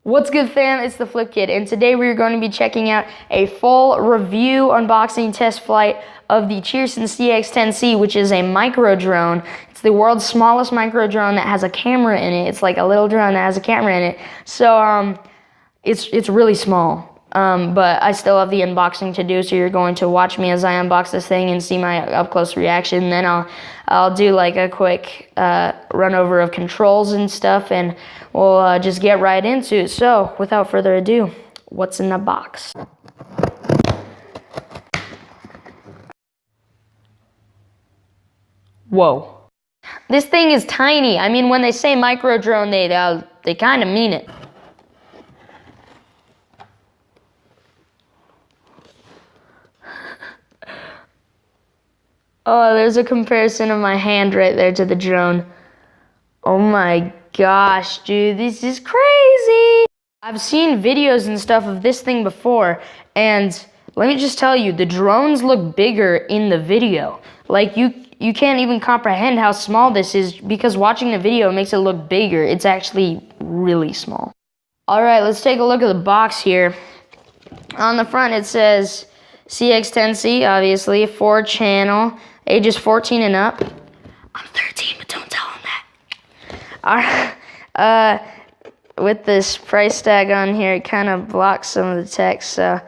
What's good, fam? It's the Flip Kid, and today we're going to be checking out a full review, unboxing, test flight of the Cheerson CX-10C, which is a micro drone. It's the world's smallest micro drone that has a camera in it. It's like a little drone that has a camera in it. So it's really small. But I still have the unboxing to do, so you're going to watch me as I unbox this thing and see my up-close reaction. Then I'll do like a quick run over of controls and stuff, and we'll just get right into it. So, without further ado, what's in the box? Whoa. This thing is tiny. I mean, when they say micro drone, they kind of mean it. Oh, there's a comparison of my hand right there to the drone. Oh my gosh, dude, this is crazy. I've seen videos and stuff of this thing before, and let me just tell you, the drones look bigger in the video. Like, you can't even comprehend how small this is, because watching the video makes it look bigger. It's actually really small. All right, let's take a look at the box here. On the front, it says CX-10C, obviously, 4-channel. Ages 14 and up. I'm 13, but don't tell them that. All right. With this price tag on here, it kind of blocks some of the text. So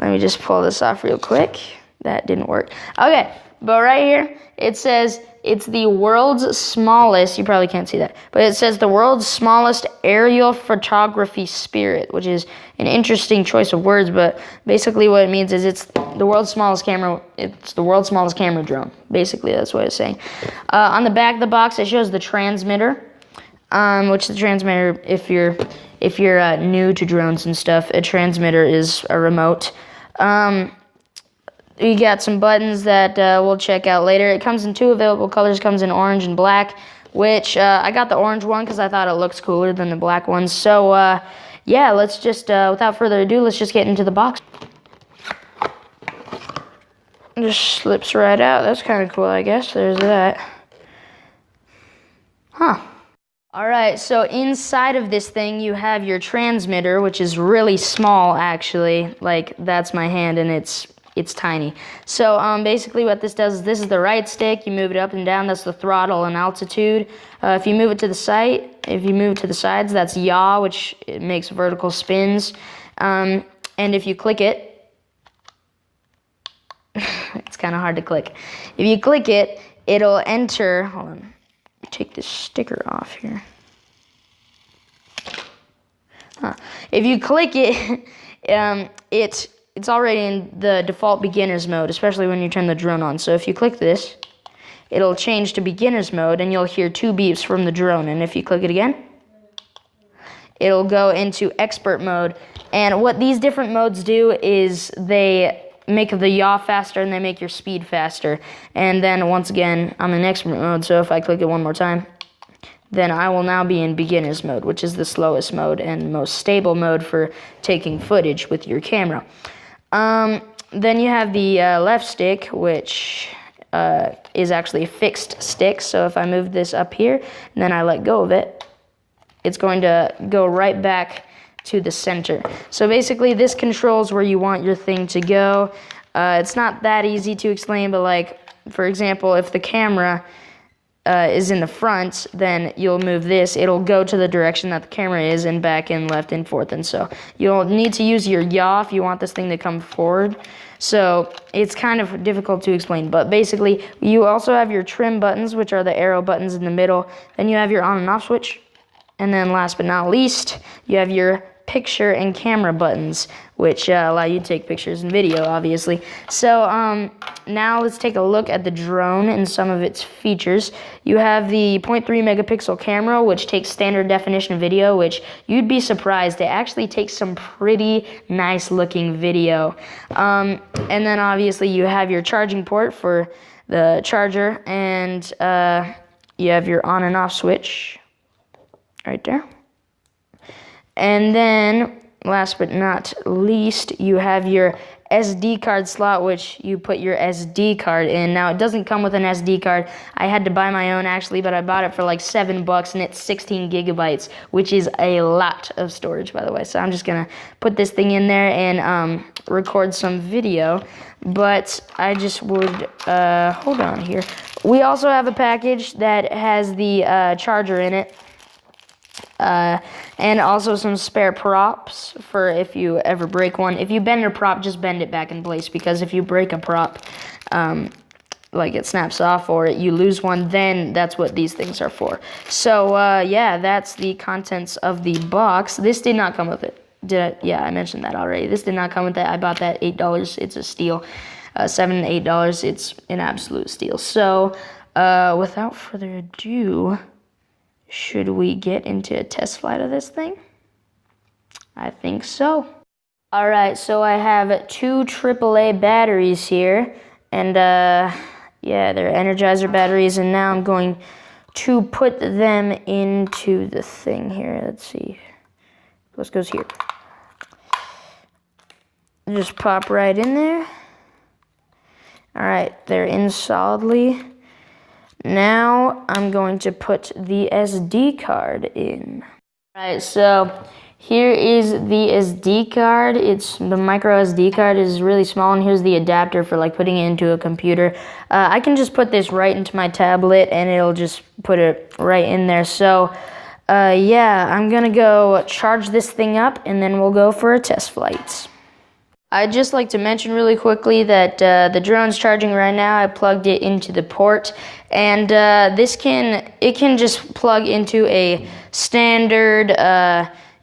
let me just pull this off real quick. That didn't work. Okay, but right here, it says it's the world's smallest, you probably can't see that, but it says the world's smallest aerial photography spirit, which is an interesting choice of words, but basically what it means is it's the world's smallest camera drone. Basically, that's what it's saying. On the back of the box, it shows the transmitter, which the transmitter, if you're new to drones and stuff, a transmitter is a remote. You got some buttons that we'll check out later. It comes in 2 available colors. It comes in orange and black, which I got the orange one because I thought it looks cooler than the black one. So, yeah, let's just, without further ado, let's just get into the box. It just slips right out. That's kind of cool, I guess. There's that. Huh. All right, so inside of this thing, you have your transmitter, which is really small, actually. Like, that's my hand, and it's tiny. So basically what this does is this is the right stick. You move it up and down. That's the throttle and altitude. If you move it to the sides, that's yaw, which it makes vertical spins. And if you click it, it's kind of hard to click. If you click it, it'll enter. Hold on. Take this sticker off here. If you click it, it's already in the default beginner's mode, especially when you turn the drone on. So if you click this, it'll change to beginner's mode, and you'll hear 2 beeps from the drone. And if you click it again, it'll go into expert mode. And what these different modes do is they make the yaw faster and they make your speed faster. And then once again, I'm in expert mode, so if I click it one more time, then I will now be in beginner's mode, which is the slowest mode and most stable mode for taking footage with your camera. Then you have the left stick, which is actually a fixed stick. So if I move this up here and then I let go of it, it's going to go right back to the center. So basically this controls where you want your thing to go. It's not that easy to explain, but like, for example, if the camera is in the front, then you'll move this. It'll go to the direction that the camera is, and back and left and forth. And so you'll need to use your yaw if you want this thing to come forward. So it's kind of difficult to explain, but basically you also have your trim buttons, which are the arrow buttons in the middle. Then you have your on and off switch. And then last but not least, you have your picture and camera buttons, which allow you to take pictures and video, obviously. So now let's take a look at the drone and some of its features. You have the 0.3 megapixel camera, which takes standard definition video, which you'd be surprised. It actually takes some pretty nice looking video. And then obviously you have your charging port for the charger, and you have your on and off switch right there. And then, last but not least, you have your SD card slot, which you put your SD card in. Now, it doesn't come with an SD card. I had to buy my own, actually, but I bought it for like $7, and it's 16 gigabytes, which is a lot of storage, by the way. So I'm just going to put this thing in there and record some video. But I just would, hold on here. We also have a package that has the charger in it. And also some spare props for if you ever break one. If you bend a prop, just bend it back in place, because if you break a prop, like it snaps off or you lose one, then that's what these things are for. So, yeah, that's the contents of the box. This did not come with it. Yeah, I mentioned that already. This did not come with that. I bought that $8. It's a steal. $7 and $8. It's an absolute steal. So, without further ado, should we get into a test flight of this thing? I think so. All right, so I have 2 AAA batteries here, and yeah, they're Energizer batteries, and now I'm going to put them into the thing here. Let's see. What goes here? Just pop right in there. All right, they're in solidly. Now I'm going to put the SD card in. All right, so here is the SD card. It's the micro SD card is really small, and here's the adapter for like putting it into a computer. I can just put this right into my tablet, and it'll just put it right in there. So, yeah, I'm gonna go charge this thing up, and then we'll go for a test flight. I'd just like to mention really quickly that the drone's charging right now. I plugged it into the port, and it can just plug into a standard,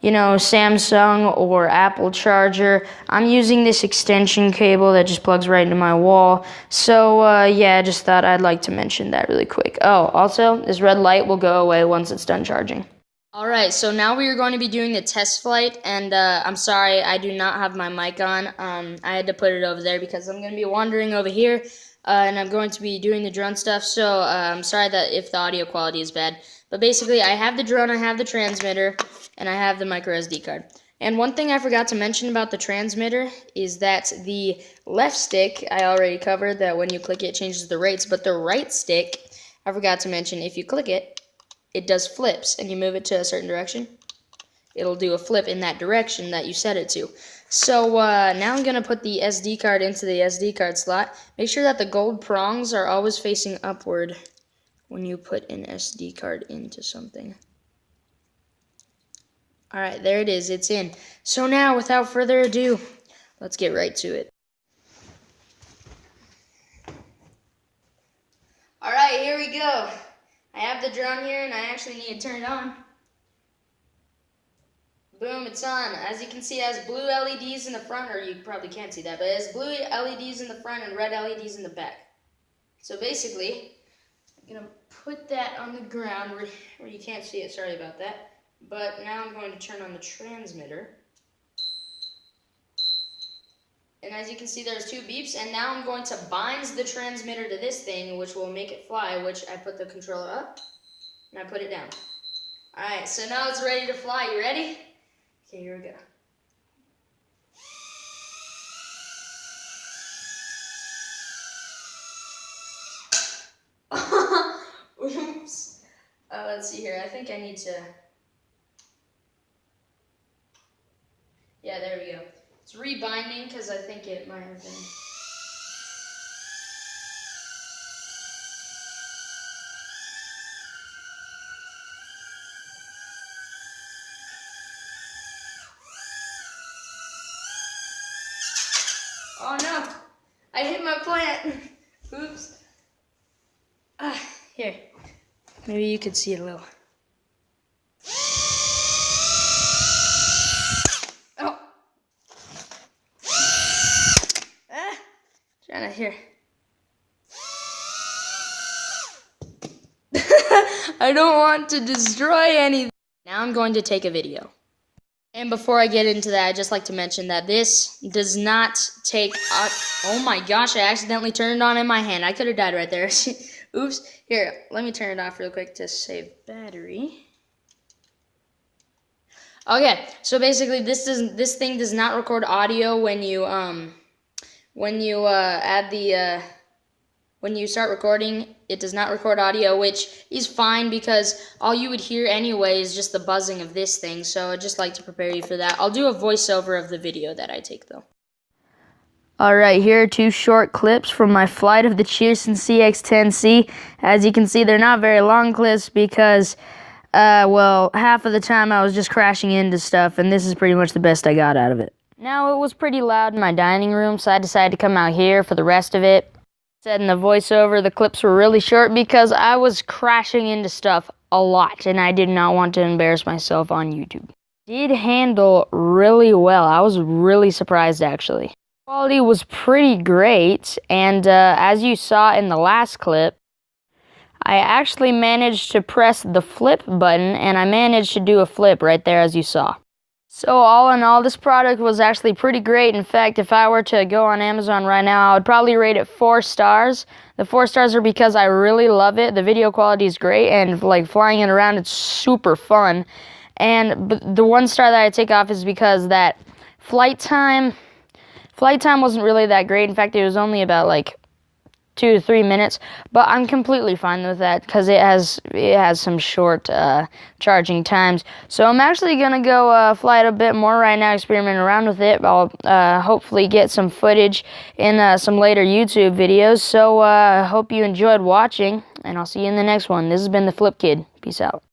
Samsung or Apple charger. I'm using this extension cable that just plugs right into my wall. So, yeah, I just thought I'd like to mention that really quick. Oh, also, this red light will go away once it's done charging. Alright, so now we are going to be doing the test flight, and I'm sorry I do not have my mic on. I had to put it over there because I'm going to be wandering over here, and I'm going to be doing the drone stuff, so I'm sorry that if the audio quality is bad. But basically, I have the drone, I have the transmitter, and I have the micro SD card. And one thing I forgot to mention about the transmitter is that the left stick, I already covered that when you click it, it changes the rates, but the right stick, I forgot to mention, if you click it, it does flips, and you move it to a certain direction, it'll do a flip in that direction that you set it to. So now I'm going to put the SD card into the SD card slot. Make sure that the gold prongs are always facing upward when you put an SD card into something. Alright, there it is. It's in. So now, without further ado, let's get right to it. Alright, here we go. I have the drone here, and I actually need to turn it on. Boom, it's on. As you can see, it has blue LEDs in the front, or you probably can't see that, but it has blue LEDs in the front and red LEDs in the back. So basically, I'm going to put that on the ground where you can't see it. Sorry about that. But now I'm going to turn on the transmitter. And as you can see, there's 2 beeps, and now I'm going to bind the transmitter to this thing, which will make it fly, which I put the controller up, and I put it down. Alright, so now it's ready to fly. You ready? Okay, here we go. Oops. Let's see here. I think I need to... Yeah, there we go. It's rebinding because I think it might have been... Oh no! I hit my plant! Oops. Here. Maybe you could see it a little. Oh! Trying to hear. I don't want to destroy anything. Now I'm going to take a video. And before I get into that, I'd just like to mention that this does not take... oh my gosh, I accidentally turned it on in my hand. I could have died right there. Oops. Here, let me turn it off real quick to save battery. Okay, so basically this thing does not record audio when you when you when you start recording, it does not record audio, which is fine because all you would hear anyway is just the buzzing of this thing. So I'd just like to prepare you for that. I'll do a voiceover of the video that I take though. Alright, here are 2 short clips from my flight of the Cheerson CX-10C. As you can see, they're not very long clips because, well, half of the time I was just crashing into stuff, and this is pretty much the best I got out of it. Now, it was pretty loud in my dining room, so I decided to come out here for the rest of it. Said in the voiceover, the clips were really short because I was crashing into stuff a lot, and I did not want to embarrass myself on YouTube. Did handle really well. I was really surprised, actually. Quality was pretty great, and as you saw in the last clip, I actually managed to press the flip button, and I managed to do a flip right there as you saw. So all in all, this product was actually pretty great. In fact, if I were to go on Amazon right now, I would probably rate it 4 stars. The 4 stars are because I really love it. The video quality is great, and like flying it around, it's super fun. And the 1 star that I take off is because that flight time wasn't really that great. In fact, it was only about like 2 to 3 minutes, but I'm completely fine with that because it has some short charging times. So I'm actually gonna go fly it a bit more right now, experiment around with it. I'll hopefully get some footage in some later YouTube videos. So hope you enjoyed watching, and I'll see you in the next one. This has been the Flip Kid. Peace out.